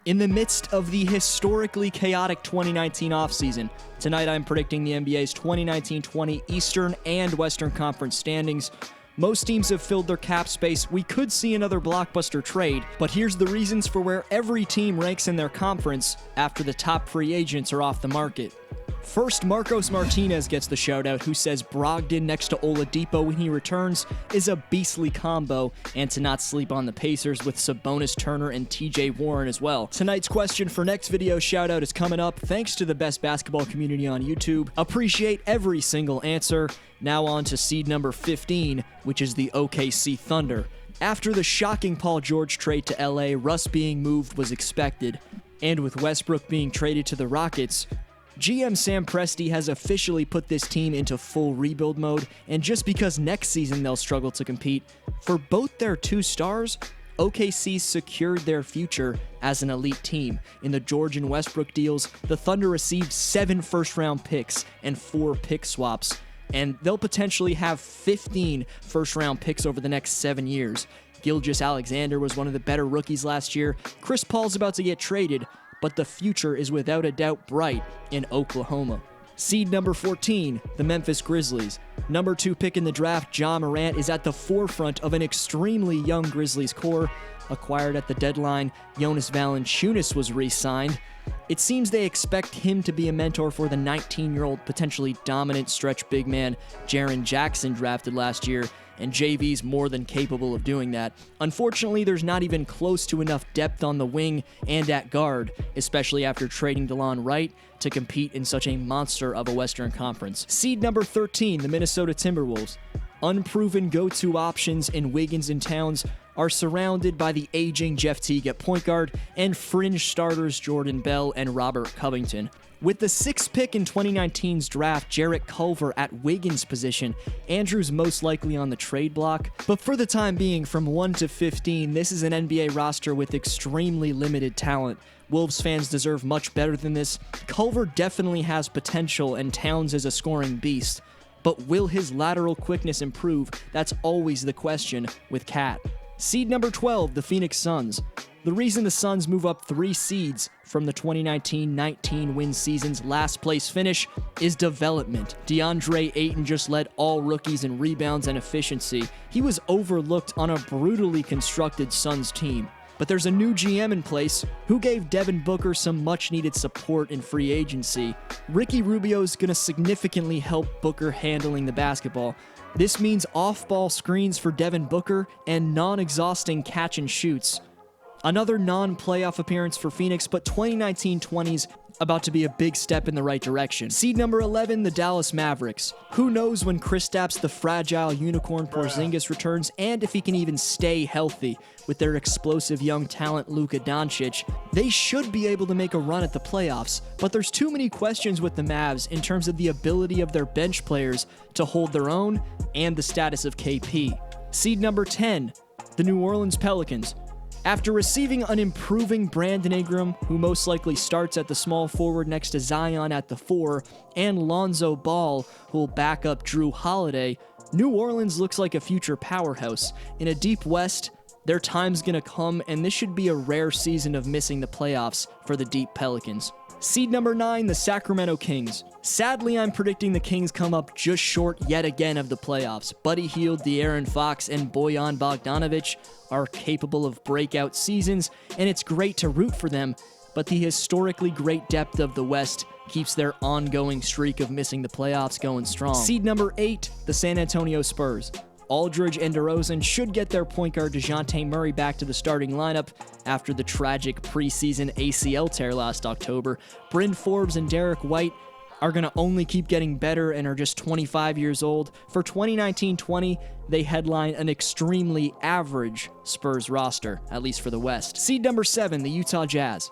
In the midst of the historically chaotic 2019 offseason, tonight I'm predicting the NBA's 2019-20 Eastern and Western Conference standings. Most teams have filled their cap space. We could see another blockbuster trade, but here's the reasons for where every team ranks in their conference after the top free agents are off the market. First, Marcos Martinez gets the shoutout, who says Brogdon next to Oladipo when he returns is a beastly combo, and to not sleep on the Pacers with Sabonis, Turner, and TJ Warren as well. Tonight's question for next video shoutout is coming up thanks to the best basketball community on YouTube. Appreciate every single answer. Now on to seed number 15, which is the OKC Thunder. After the shocking Paul George trade to LA, Russ being moved was expected, and with Westbrook being traded to the Rockets, GM Sam Presti has officially put this team into full rebuild mode, and just because next season they'll struggle to compete, for both their two stars, OKC secured their future as an elite team. In the George and Westbrook deals, the Thunder received 7 first-round picks and 4 pick swaps, and they'll potentially have 15 first-round picks over the next 7 years. Gilgeous-Alexander was one of the better rookies last year. Chris Paul's about to get traded, but the future is without a doubt bright in Oklahoma. Seed number 14, the Memphis Grizzlies. Number 2 pick in the draft, Ja Morant, is at the forefront of an extremely young Grizzlies core. Acquired at the deadline, Jonas Valanciunas was re-signed. It seems they expect him to be a mentor for the 19-year-old potentially dominant stretch big man Jaren Jackson drafted last year, and JV's more than capable of doing that. Unfortunately, there's not even close to enough depth on the wing and at guard, especially after trading DeLon Wright to compete in such a monster of a Western Conference. Seed number 13, the Minnesota Timberwolves. Unproven go-to options in Wiggins and Towns are surrounded by the aging Jeff Teague at point guard and fringe starters Jordan Bell and Robert Covington. With the 6th pick in 2019's draft, Jarrett Culver at Wiggins' position, Andrew's most likely on the trade block. But for the time being, from 1 to 15, this is an NBA roster with extremely limited talent. Wolves fans deserve much better than this. Culver definitely has potential, and Towns is a scoring beast. But will his lateral quickness improve? That's always the question with Cat. Seed number 12, the Phoenix Suns. The reason the Suns move up 3 seeds from the 2019-19 win season's last place finish is development. DeAndre Ayton just led all rookies in rebounds and efficiency. He was overlooked on a brutally constructed Suns team. But there's a new GM in place who gave Devin Booker some much-needed support in free agency. Ricky Rubio's going to significantly help Booker handling the basketball. This means off-ball screens for Devin Booker and non-exhausting catch-and-shoots. Another non-playoff appearance for Phoenix, but 2019-20's about to be a big step in the right direction. Seed number 11, the Dallas Mavericks. Who knows when Kristaps the fragile unicorn Porzingis returns, and if he can even stay healthy. With their explosive young talent Luka Doncic, they should be able to make a run at the playoffs, but there's too many questions with the Mavs in terms of the ability of their bench players to hold their own and the status of KP. Seed number 10, the New Orleans Pelicans. After receiving an improving Brandon Ingram, who most likely starts at the small forward next to Zion at the 4, and Lonzo Ball, who will back up Drew Holiday, New Orleans looks like a future powerhouse. In a deep West, their time's gonna come, and this should be a rare season of missing the playoffs for the deep Pelicans. Seed number 9, the Sacramento Kings. Sadly, I'm predicting the Kings come up just short yet again of the playoffs. Buddy Hield, De'Aaron Fox, and Bojan Bogdanovic are capable of breakout seasons, and it's great to root for them, but the historically great depth of the West keeps their ongoing streak of missing the playoffs going strong. Seed number 8, the San Antonio Spurs. Aldridge and DeRozan should get their point guard DeJounte Murray back to the starting lineup after the tragic preseason ACL tear last October. Bryn Forbes and Derek White are going to only keep getting better and are just 25 years old. For 2019-20, they headline an extremely average Spurs roster, at least for the West. Seed number 7, the Utah Jazz.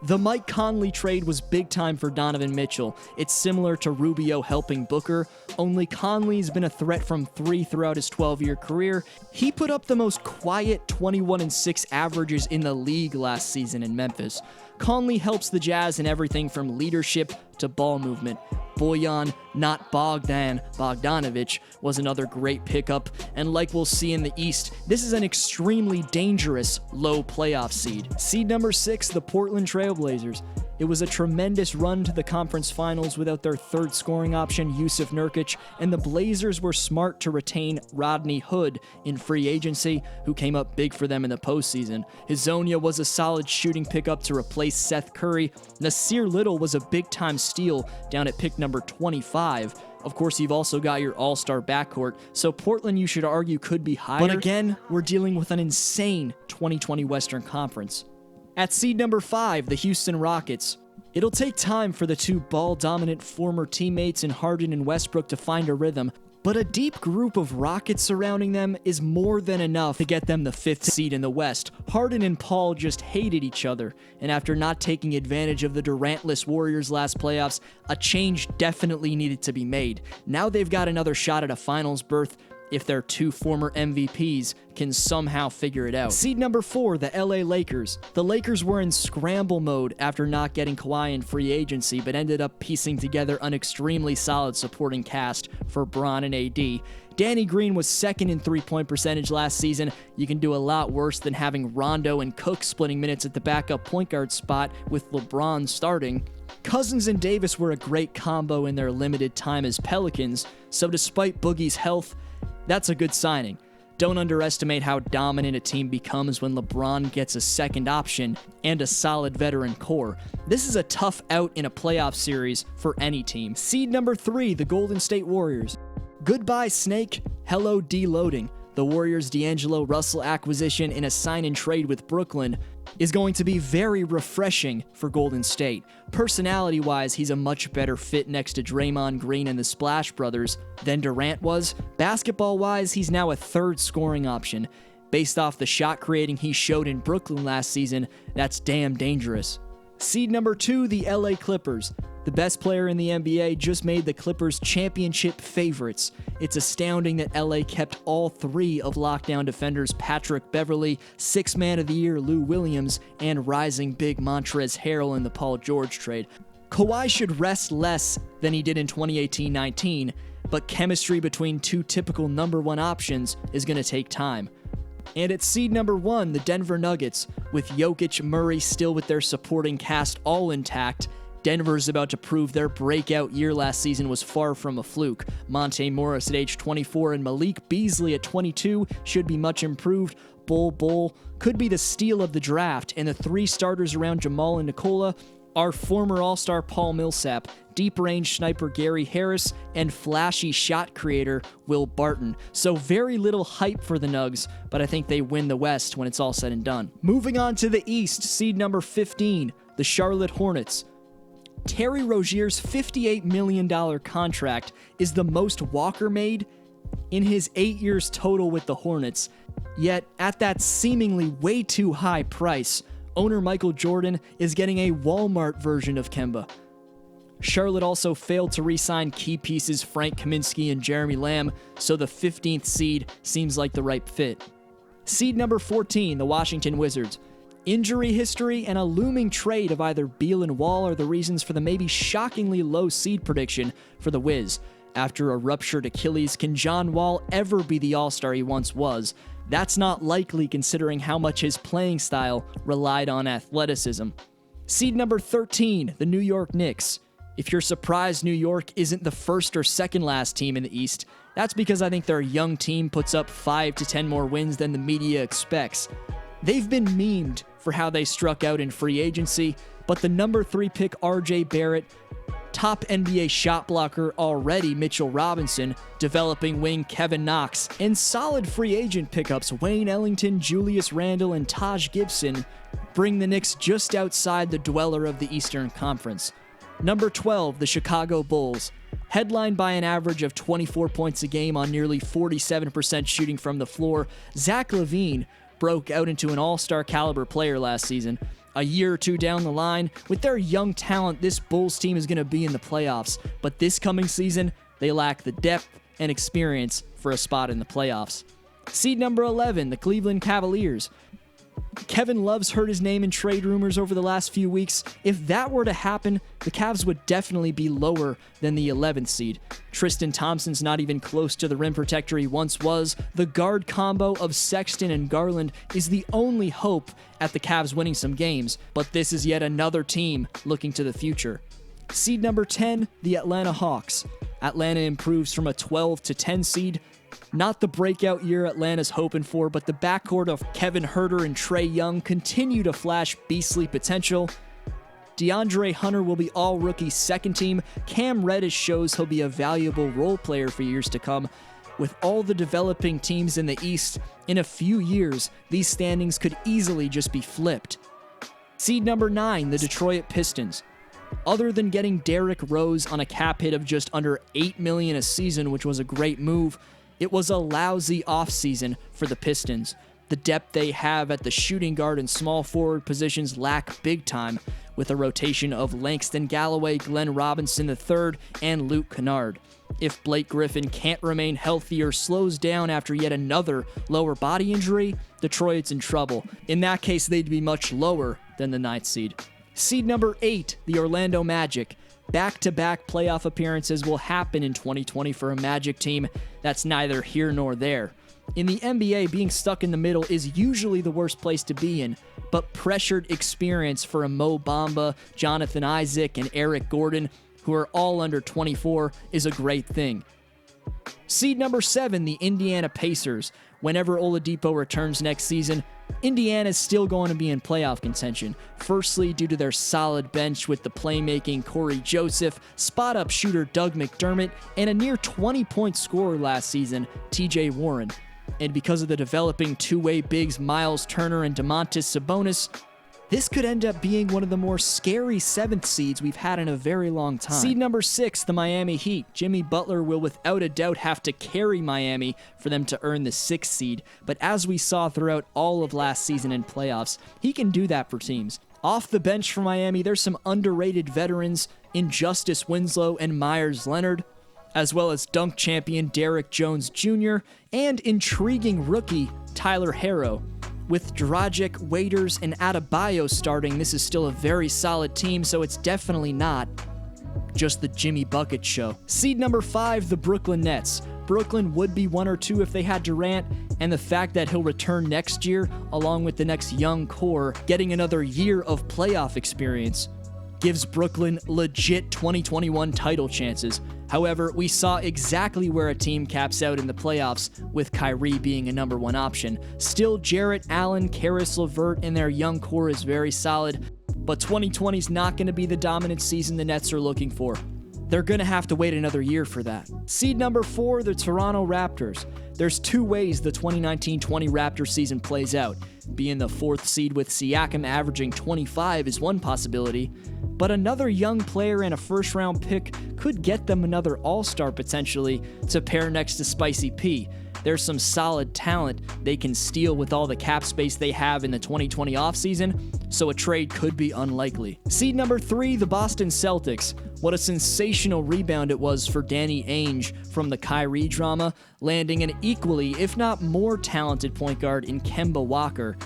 The Mike Conley trade was big time for Donovan Mitchell. It's similar to Rubio helping Booker, only Conley's been a threat from 3 throughout his 12-year career. He put up the most quiet 21-6 averages in the league last season in Memphis. Conley helps the Jazz in everything from leadership to ball movement. Bojan, not Bogdanovic, was another great pickup, and like we'll see in the East, this is an extremely dangerous low playoff seed. Seed number 6, the Portland Trail Blazers. It was a tremendous run to the conference finals without their third scoring option, Jusuf Nurkic, and the Blazers were smart to retain Rodney Hood in free agency, who came up big for them in the postseason. Hezonja was a solid shooting pickup to replace Seth Curry. Nasir Little was a big-time steal down at pick number 25. Of course, you've also got your all-star backcourt, so Portland, you should argue, could be higher. But again, we're dealing with an insane 2020 Western Conference. At seed number 5, the Houston Rockets. It'll take time for the two ball-dominant former teammates in Harden and Westbrook to find a rhythm, but a deep group of Rockets surrounding them is more than enough to get them the 5th seed in the West. Harden and Paul just hated each other, and after not taking advantage of the Durant-less Warriors last playoffs, a change definitely needed to be made. Now they've got another shot at a finals berth if their two former MVPs can somehow figure it out. Seed number 4, the LA Lakers. The Lakers were in scramble mode after not getting Kawhi in free agency, but ended up piecing together an extremely solid supporting cast for Bron and AD. Danny Green was second in three-point percentage last season. You can do a lot worse than having Rondo and Cook splitting minutes at the backup point guard spot with LeBron starting. Cousins and Davis were a great combo in their limited time as Pelicans, so despite Boogie's health, that's a good signing. Don't underestimate how dominant a team becomes when LeBron gets a second option and a solid veteran core. This is a tough out in a playoff series for any team. Seed number 3, the Golden State Warriors. Goodbye, Snake. Hello, deloading. The Warriors' D'Angelo Russell acquisition in a sign-and-trade with Brooklyn is going to be very refreshing for Golden State. Personality-wise, he's a much better fit next to Draymond Green and the Splash Brothers than Durant was. Basketball-wise, he's now a third scoring option. Based off the shot creating he showed in Brooklyn last season, that's damn dangerous. Seed number 2, the LA Clippers. The best player in the NBA just made the Clippers championship favorites. It's astounding that LA kept all 3 of lockdown defenders Patrick Beverley, 6th Man of the Year Lou Williams, and rising big Montrezl Harrell in the Paul George trade. Kawhi should rest less than he did in 2018-19, but chemistry between two typical number 1 options is going to take time. And at seed number 1, the Denver Nuggets. With Jokic, Murray still with their supporting cast all intact, Denver's about to prove their breakout year last season was far from a fluke. Monte Morris at age 24 and Malik Beasley at 22 should be much improved. Bol could be the steal of the draft, and the 3 starters around Jamal and Nikola are former All-Star Paul Millsap, deep-range sniper Gary Harris, and flashy shot creator Will Barton. So very little hype for the Nugs, but I think they win the West when it's all said and done. Moving on to the East, seed number 15, the Charlotte Hornets. Terry Rozier's $58 million contract is the most Walker made in his 8 years total with the Hornets. Yet, at that seemingly way too high price, owner Michael Jordan is getting a Walmart version of Kemba. Charlotte also failed to re-sign key pieces Frank Kaminsky and Jeremy Lamb, so the 15th seed seems like the right fit. Seed number 14, the Washington Wizards. Injury history and a looming trade of either Beal and Wall are the reasons for the maybe shockingly low seed prediction for the Wiz. After a ruptured Achilles, can John Wall ever be the all-star he once was? That's not likely considering how much his playing style relied on athleticism. Seed number 13, the New York Knicks. If you're surprised New York isn't the first or second last team in the East, that's because I think their young team puts up 5 to 10 more wins than the media expects. They've been memed for how they struck out in free agency, but the number 3 pick RJ Barrett, top NBA shot blocker already Mitchell Robinson, developing wing Kevin Knox, and solid free agent pickups Wayne Ellington, Julius Randle, and Taj Gibson bring the Knicks just outside the dweller of the Eastern Conference. Number 12, the Chicago Bulls. Headlined by an average of 24 points a game on nearly 47% shooting from the floor, Zach LaVine broke out into an all-star caliber player last season. A year or two down the line, with their young talent, this Bulls team is going to be in the playoffs, but this coming season, they lack the depth and experience for a spot in the playoffs. Seed number 11, the Cleveland Cavaliers. Kevin Love's heard his name in trade rumors over the last few weeks. If that were to happen, the Cavs would definitely be lower than the 11th seed. Tristan Thompson's not even close to the rim protector he once was. The guard combo of Sexton and Garland is the only hope at the Cavs winning some games, but this is yet another team looking to the future. Seed number 10, the Atlanta Hawks. Atlanta improves from a 12 to 10 seed. Not the breakout year Atlanta's hoping for, but the backcourt of Kevin Huerter and Trae Young continue to flash beastly potential. DeAndre Hunter will be all-rookie second team. Cam Reddish shows he'll be a valuable role player for years to come. With all the developing teams in the East, in a few years, these standings could easily just be flipped. Seed number 9, the Detroit Pistons. Other than getting Derrick Rose on a cap hit of just under $8 million a season, which was a great move, it was a lousy offseason for the Pistons. The depth they have at the shooting guard and small forward positions lack big time, with a rotation of Langston Galloway, Glenn Robinson III, and Luke Kennard. If Blake Griffin can't remain healthy or slows down after yet another lower body injury, Detroit's in trouble. In that case, they'd be much lower than the 9th seed. Seed number 8, the Orlando Magic. Back-to-back playoff appearances will happen in 2020 for a Magic team that's neither here nor there. In the NBA, being stuck in the middle is usually the worst place to be in, but pressured experience for a Mo Bamba, Jonathan Isaac, and Eric Gordon, who are all under 24, is a great thing. Seed number 7, the Indiana Pacers. Whenever Oladipo returns next season, Indiana's still going to be in playoff contention. Firstly, due to their solid bench with the playmaking Corey Joseph, spot-up shooter Doug McDermott, and a near 20-point scorer last season, TJ Warren. And because of the developing two-way bigs Miles Turner and Domantas Sabonis, this could end up being one of the more scary 7th seeds we've had in a very long time. Seed number 6, the Miami Heat. Jimmy Butler will without a doubt have to carry Miami for them to earn the 6th seed, but as we saw throughout all of last season in playoffs, he can do that for teams. Off the bench for Miami, there's some underrated veterans in Justice Winslow and Myers Leonard, as well as dunk champion Derrick Jones Jr., and intriguing rookie Tyler Herro. With Dragic, Waiters, and Adebayo starting, this is still a very solid team, so it's definitely not just the Jimmy Bucket show. Seed number 5, the Brooklyn Nets. Brooklyn would be 1 or 2 if they had Durant, and the fact that he'll return next year, along with the next young core, getting another year of playoff experience, gives Brooklyn legit 2021 title chances. However, we saw exactly where a team caps out in the playoffs, with Kyrie being a number 1 option. Still, Jarrett Allen, Karis LeVert, and their young core is very solid, but 2020 is not going to be the dominant season the Nets are looking for. They're going to have to wait another year for that. Seed number 4, the Toronto Raptors. There's 2 ways the 2019-20 Raptors season plays out. Being the 4th seed with Siakam averaging 25 is one possibility, but another young player and a first-round pick could get them another all-star potentially to pair next to Spicy P. There's some solid talent they can steal with all the cap space they have in the 2020 offseason, so a trade could be unlikely. Seed number 3, the Boston Celtics. What a sensational rebound it was for Danny Ainge from the Kyrie drama, landing an equally, if not more talented point guard in Kemba Walker,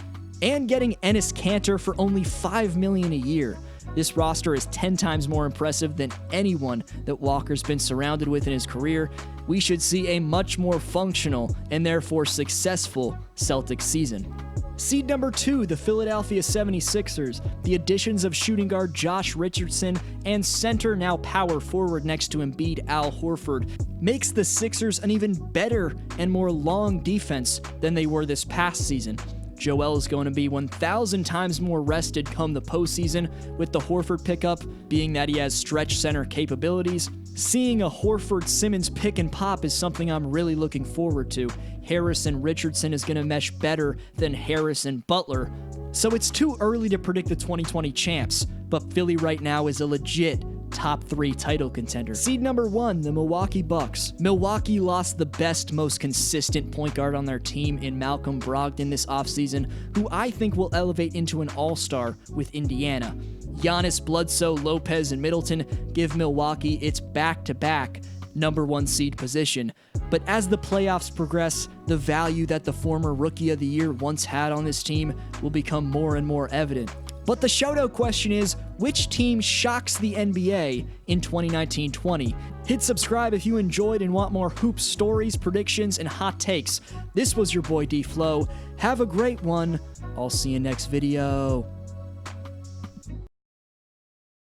and getting Enes Kanter for only $5 million a year. This roster is 10 times more impressive than anyone that Walker's been surrounded with in his career. We should see a much more functional and therefore successful Celtics season. Seed number 2, the Philadelphia 76ers. The additions of shooting guard Josh Richardson and center, now power forward next to Embiid, Al Horford, makes the Sixers an even better and more long defense than they were this past season. Joel is going to be 1,000 times more rested come the postseason, with the Horford pickup being that he has stretch center capabilities. Seeing a Horford-Simmons pick and pop is something I'm really looking forward to. Harris and Richardson is going to mesh better than Harris and Butler, so it's too early to predict the 2020 champs, but Philly right now is a legit top 3 title contender. Seed number 1, the Milwaukee Bucks. Milwaukee lost the best, most consistent point guard on their team in Malcolm Brogdon this offseason, who I think will elevate into an all-star with Indiana. Giannis, Bledsoe, Lopez, and Middleton give Milwaukee its back-to-back #1 seed position. But as the playoffs progress, the value that the former Rookie of the Year once had on this team will become more and more evident. But the shoutout question is, which team shocks the NBA in 2019-20? Hit subscribe if you enjoyed and want more hoop stories, predictions, and hot takes. This was your boy Dflow. Have a great one. I'll see you next video.